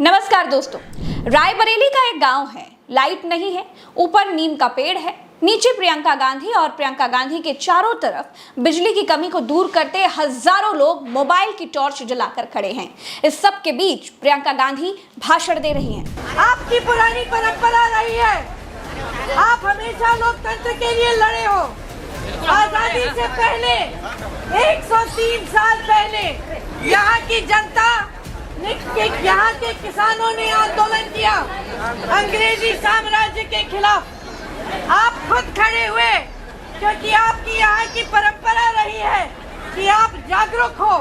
नमस्कार दोस्तों, रायबरेली का एक गांव है। लाइट नहीं है, ऊपर नीम का पेड़ है, नीचे प्रियंका गांधी और प्रियंका गांधी के चारों तरफ बिजली की कमी को दूर करते हजारों लोग मोबाइल की टॉर्च जलाकर खड़े हैं। इस सब के बीच प्रियंका गांधी भाषण दे रही हैं। आपकी पुरानी परंपरा रही है, आप हमेशा लोकतंत्र के लिए लड़े हो। आजादी से पहले 103 साल पहले यहाँ की जनता यहाँ के किसानों ने आंदोलन किया अंग्रेजी साम्राज्य के खिलाफ। आप खुद खड़े हुए क्योंकि आपकी यहाँ की परंपरा रही है कि आप जागरूक हो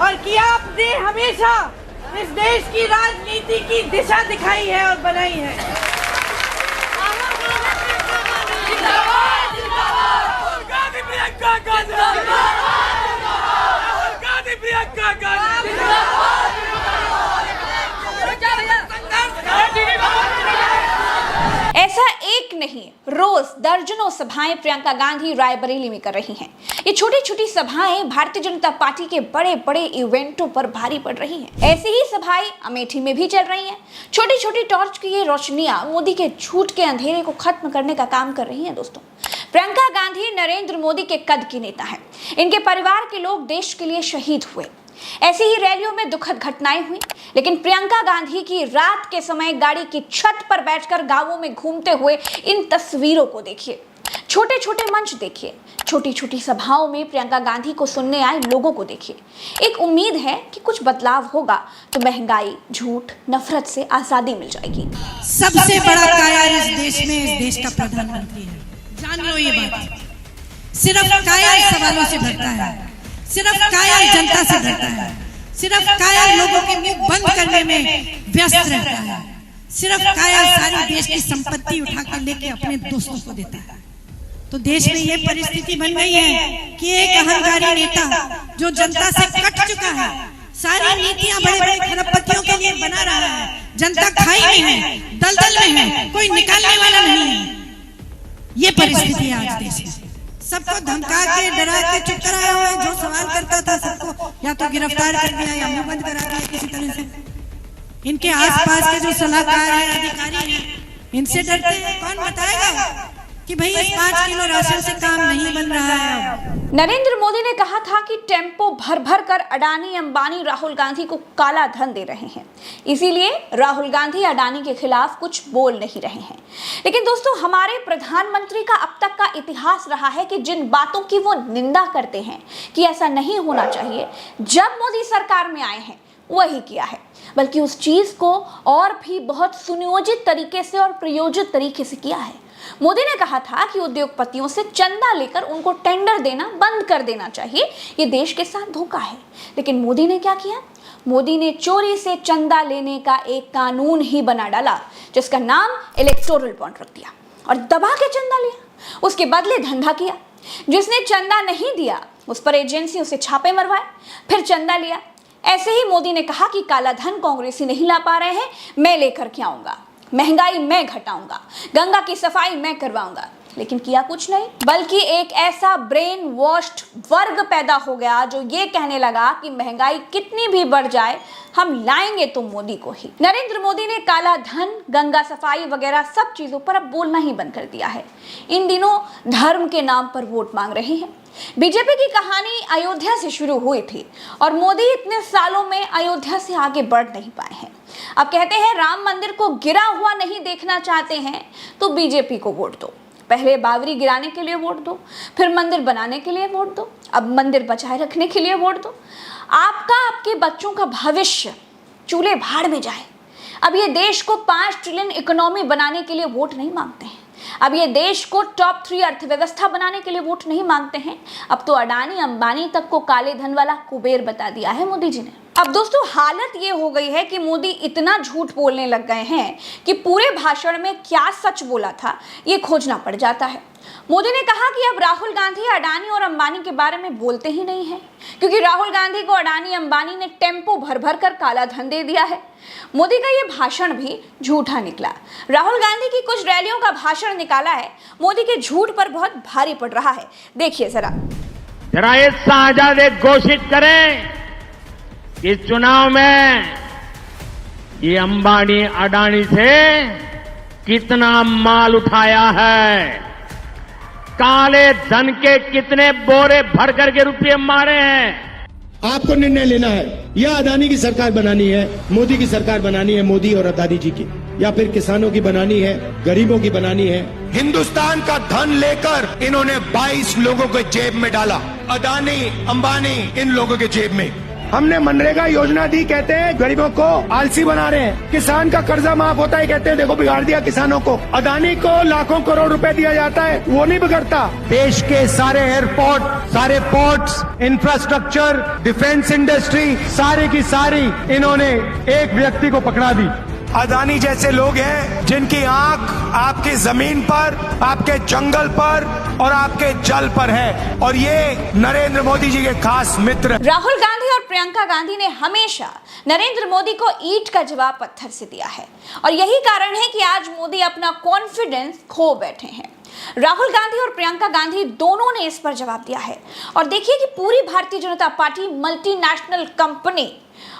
और कि आपने हमेशा इस देश की राजनीति की दिशा दिखाई है और बनाई है। ऐसा एक नहीं, रोज दर्जनों सभाएं प्रियंका गांधी रायबरेली में कर रही हैं। ये छोटी छोटी सभाएं भारतीय जनता पार्टी के बड़े बड़े इवेंटों पर भारी पड़ रही हैं। ऐसी ही सभाएं अमेठी में भी चल रही हैं। छोटी छोटी टॉर्च की ये रोशनियां मोदी के झूठ के अंधेरे को खत्म करने का काम कर रही हैं। दोस्तों, प्रियंका गांधी नरेंद्र मोदी के कद की नेता है। इनके परिवार के लोग देश के लिए शहीद हुए। ऐसी ही रैलियों में दुखद घटनाएं हुई, लेकिन प्रियंका गांधी की रात के समय गाड़ी की छत पर बैठकर गांवों में घूमते हुए इन तस्वीरों को देखिए। छोटे छोटे मंच देखिए, छोटी छोटी सभाओं में प्रियंका गांधी को सुनने आए लोगों को देखिए। एक उम्मीद है कि कुछ बदलाव होगा तो महंगाई, झूठ, नफरत से आजादी मिल जाएगी। सबसे बड़ा कायर इस देश में इस देश का प्रधानमंत्री है, जान लो ये बात। सिर्फ कायर सवालों से भरता है, सिर्फ कायर जनता से डरता है, सिर्फ कायर लोगों के मुंह बंद करने में व्यस्त रहता है, सिर्फ कायर सारी देश की संपत्ति उठा कर लेके अपने दोस्तों को देता है। तो देश में ये परिस्थिति बन गई है कि एक अहंकारी नेता जो जनता से कट चुका है, सारी नीतियां बड़े बड़े खरबपतियों के लिए बना रहा है। जनता खाई में है, दलदल में है, कोई निकालने वाला नहीं है। ये परिस्थिति है आज देश में। सबको धमका के, डरा के चुप कराया हुआ है। जो सवाल करता था सबको या तो गिरफ्तार कर दिया या मुंह बंद करा दिया किसी तरह से। इनके आसपास के जो सलाहकार हैं, अधिकारी हैं, इनसे डरते हैं। कौन बताएगा कि भाई इस 5 किलो राशन से काम नहीं बन रहा है। नरेंद्र मोदी ने कहा था कि टेम्पो भर भर कर अडानी, अंबानी, राहुल गांधी को काला धन दे रहे हैं, इसीलिए राहुल गांधी अडानी के खिलाफ कुछ बोल नहीं रहे हैं। लेकिन दोस्तों, हमारे प्रधानमंत्री का अब तक का इतिहास रहा है कि जिन बातों की वो निंदा करते हैं कि ऐसा नहीं होना चाहिए, जब मोदी सरकार में आए हैं वही किया है, बल्कि उस चीज को और भी बहुत सुनियोजित तरीके से और प्रयोजित तरीके से किया है। मोदी ने कहा था कि उद्योगपतियों से चंदा लेकर उनको टेंडर देना बंद कर देना चाहिए, ये देश के साथ धोखा है। लेकिन मोदी ने क्या किया? मोदी ने चोरी से चंदा लेने का एक कानून ही बना डाला, जिसका नाम इलेक्टोरल बॉन्ड रख दिया और दबा के चंदा लिया। उसके बदले धंधा किया। जिसने चंदा नहीं दिया उस पर एजेंसी उसे छापे मरवाए, फिर चंदा लिया। ऐसे ही मोदी ने कहा कि काला धन कांग्रेसी नहीं ला पा रहे हैं, मैं लेकर के आऊंगा, महंगाई मैं घटाऊंगा, गंगा की सफाई मैं करवाऊंगा। लेकिन किया कुछ नहीं, बल्कि एक ऐसा ब्रेन वॉश्ड वर्ग पैदा हो गया जो ये कहने लगा कि महंगाई कितनी भी बढ़ जाए हम लाएंगे तो मोदी को ही। नरेंद्र मोदी ने काला धन, गंगा सफाई वगैरह सब चीजों पर अब बोलना ही बंद कर दिया है। इन दिनों धर्म के नाम पर वोट मांग रहे हैं। बीजेपी की कहानी अयोध्या से शुरू हुई थी और मोदी इतने सालों में अयोध्या से आगे बढ़ नहीं पाए हैं। अब कहते हैं राम मंदिर को गिरा हुआ नहीं देखना चाहते हैं तो बीजेपी को वोट दो। पहले बावरी गिराने के लिए वोट दो, फिर मंदिर बनाने के लिए वोट दो, अब मंदिर बचाए रखने के लिए वोट दो। आपके बच्चों का भविष्य चूल्हे भाड़ में जाए। अब ये देश को 5 ट्रिलियन इकोनॉमी बनाने के लिए वोट नहीं मांगते हैं। अब ये देश को टॉप 3 अर्थव्यवस्था बनाने के लिए वोट नहीं मांगते हैं। अब तो अडानी, अंबानी तक को काले धन वाला कुबेर बता दिया है मोदी जी ने। अब दोस्तों, हालत ये हो गई है कि मोदी इतना झूठ बोलने लग गए हैं कि पूरे भाषण में क्या सच बोला था ये खोजना पड़ जाता है। मोदी ने कहा कि अब राहुल गांधी अडानी और अंबानी के बारे में बोलते ही नहीं हैं, क्योंकि राहुल गांधी को अडानी, अंबानी ने टेम्पो भर भर कर काला धन दे दिया है। मोदी का ये भाषण भी झूठा निकला। राहुल गांधी की कुछ रैलियों का भाषण निकाला है, मोदी के झूठ पर बहुत भारी पड़ रहा है। देखिए जरा ये शाहजादे घोषित करें कि इस चुनाव में ये अंबानी अडानी से कितना माल उठाया है, काले धन के कितने बोरे भर करके रुपये मारे हैं। आपको निर्णय लेना है, या अदानी की सरकार बनानी है, मोदी की सरकार बनानी है, मोदी और अदानी जी की, या फिर किसानों की बनानी है, गरीबों की बनानी है। हिंदुस्तान का धन लेकर इन्होंने 22 लोगों के जेब में डाला, अदानी अंबानी इन लोगों के जेब में। हमने मनरेगा योजना दी, कहते हैं गरीबों को आलसी बना रहे हैं। किसान का कर्जा माफ होता है, कहते हैं देखो बिगाड़ दिया किसानों को। अदानी को लाखों करोड़ रुपए दिया जाता है, वो नहीं बिगड़ता। देश के सारे एयरपोर्ट, सारे पोर्ट्स, इंफ्रास्ट्रक्चर, डिफेंस इंडस्ट्री, सारी की सारी इन्होंने एक व्यक्ति को पकड़ा दी। अदानी जैसे लोग हैं जिनकी आंख आपकी जमीन पर, आपके जंगल पर और आपके जल पर है, और ये नरेंद्र मोदी जी के खास मित्र। राहुल गांधी और प्रियंका गांधी ने हमेशा नरेंद्र मोदी को ईंट का जवाब पत्थर से दिया है, और यही कारण है कि आज मोदी अपना कॉन्फिडेंस खो बैठे हैं। राहुल गांधी और प्रियंका गांधी दोनों ने इस पर जवाब दिया है, और देखिए कि पूरी Bharatiya Janata party multinational company,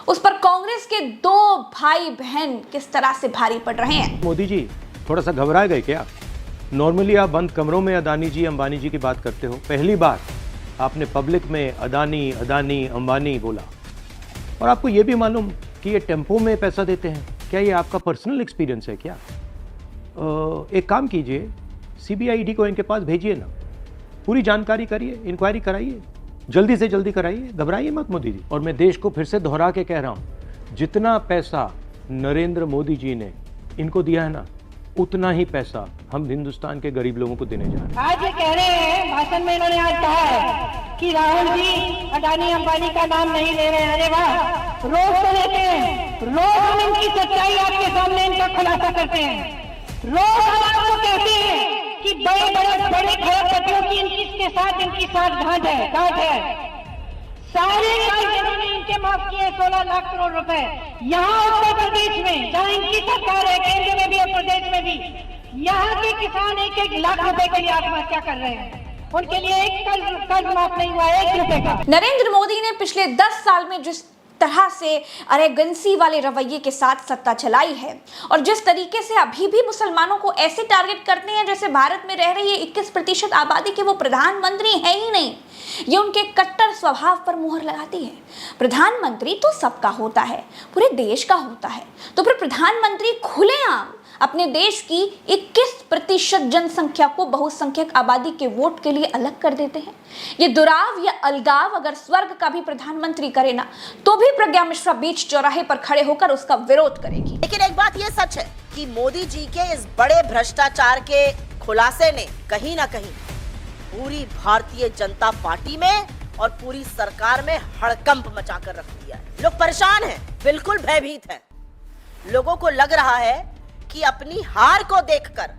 उस पर कांग्रेस के दो भाई बहन किस तरह से भारी पड़ रहे हैं। मोदी जी थोड़ा सा घबरा गए क्या? नॉर्मली आप बंद कमरों में अदानी जी अंबानी जी की बात करते हो, पहली बार आपने पब्लिक में अदानी अदानी अंबानी बोला, और आपको ये भी मालूम कि ये टेम्पो में पैसा देते हैं। क्या ये आपका पर्सनल एक्सपीरियंस है क्या? एक काम कीजिए, सीबीआई ईडी को इनके पास भेजिए ना, पूरी जानकारी करिए, इंक्वायरी कराइए, जल्दी से जल्दी कराइए, घबराइए मत मोदी जी। और मैं देश को फिर से दोहरा के कह रहा हूं, जितना पैसा नरेंद्र मोदी जी ने इनको दिया है ना, उतना ही पैसा हम हिंदुस्तान के गरीब लोगों को देने जा रहे हैं। आज ये कह रहे हैं, भाषण में इन्होंने आज कहा है कि राहुल जी अडानी अंबानी का नाम नहीं ले रहे हैं। अरे वाह, रोज तो लेते हैं, रोज हम इनकी सच्चाई आपके सामने इनका खुलासा करते हैं। रोज हम आपको कहते हैं कि बड़े खरबपतियों की इनके साथ गांठ है। सारे कर्ज इन्होंने इनके माफ किए 16 लाख करोड़ रुपए। यहाँ उत्तर प्रदेश में जहाँ इनकी सरकार है, केंद्र में भी और प्रदेश में भी, यहाँ के किसान 1-1 लाख रुपए के लिए आत्महत्या कर रहे हैं। उनके लिए एक कर्ज माफ नहीं हुआ, 1 रुपए का। नरेंद्र मोदी ने पिछले 10 साल में जिस तरह से अरेगेंसी वाले रवैये के साथ सत्ता चलाई है, और जिस तरीके से अभी भी मुसलमानों को ऐसे टारगेट करते हैं जैसे भारत में रह रही है 21% आबादी के वो प्रधानमंत्री है ही नहीं, ये उनके कट्टर स्वभाव पर मुहर लगाती है। प्रधानमंत्री तो सबका होता है, पूरे देश का होता है, तो फिर प्रधानमंत्री खुलेआम अपने देश की 21% जनसंख्या को बहुसंख्यक आबादी के वोट के लिए अलग कर देते हैं। ये दुराव या अलगाव अगर स्वर्ग का भी प्रधानमंत्री करे ना, तो भी प्रज्ञा मिश्रा बीच चौराहे पर खड़े होकर उसका विरोध करेगी। लेकिन एक बात ये सच है कि मोदी जी के इस बड़े भ्रष्टाचार के खुलासे ने कहीं ना कहीं पूरी भारतीय जनता पार्टी में और पूरी सरकार में हड़कंप मचा कर रख दिया है। लोग परेशान हैं, बिल्कुल भयभीत हैं। लोगों को लग रहा है कि अपनी हार को देखकर,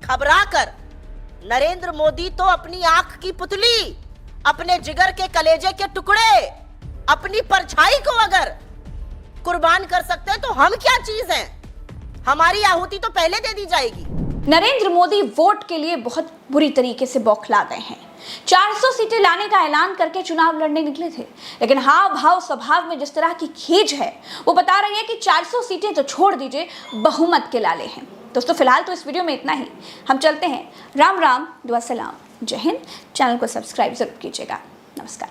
घबराकर नरेंद्र मोदी तो अपनी आंख की पुतली, अपने जिगर के कलेजे के टुकड़े, अपनी परछाई को अगर कुर्बान कर सकते हैं तो हम क्या चीज हैं? हमारी आहुति तो पहले दे दी जाएगी। नरेंद्र मोदी वोट के लिए बहुत बुरी तरीके से बौखला गए हैं। 400 सीटें लाने का ऐलान करके चुनाव लड़ने निकले थे, लेकिन हाव भाव स्वभाव में जिस तरह की खींच है वो बता रही है कि 400 सीटें तो छोड़ दीजिए, बहुमत के लाले हैं। दोस्तों फिलहाल तो इस वीडियो में इतना ही, हम चलते हैं। राम राम, दुआ सलाम, जय हिंद। चैनल को सब्सक्राइब जरूर कीजिएगा। नमस्कार।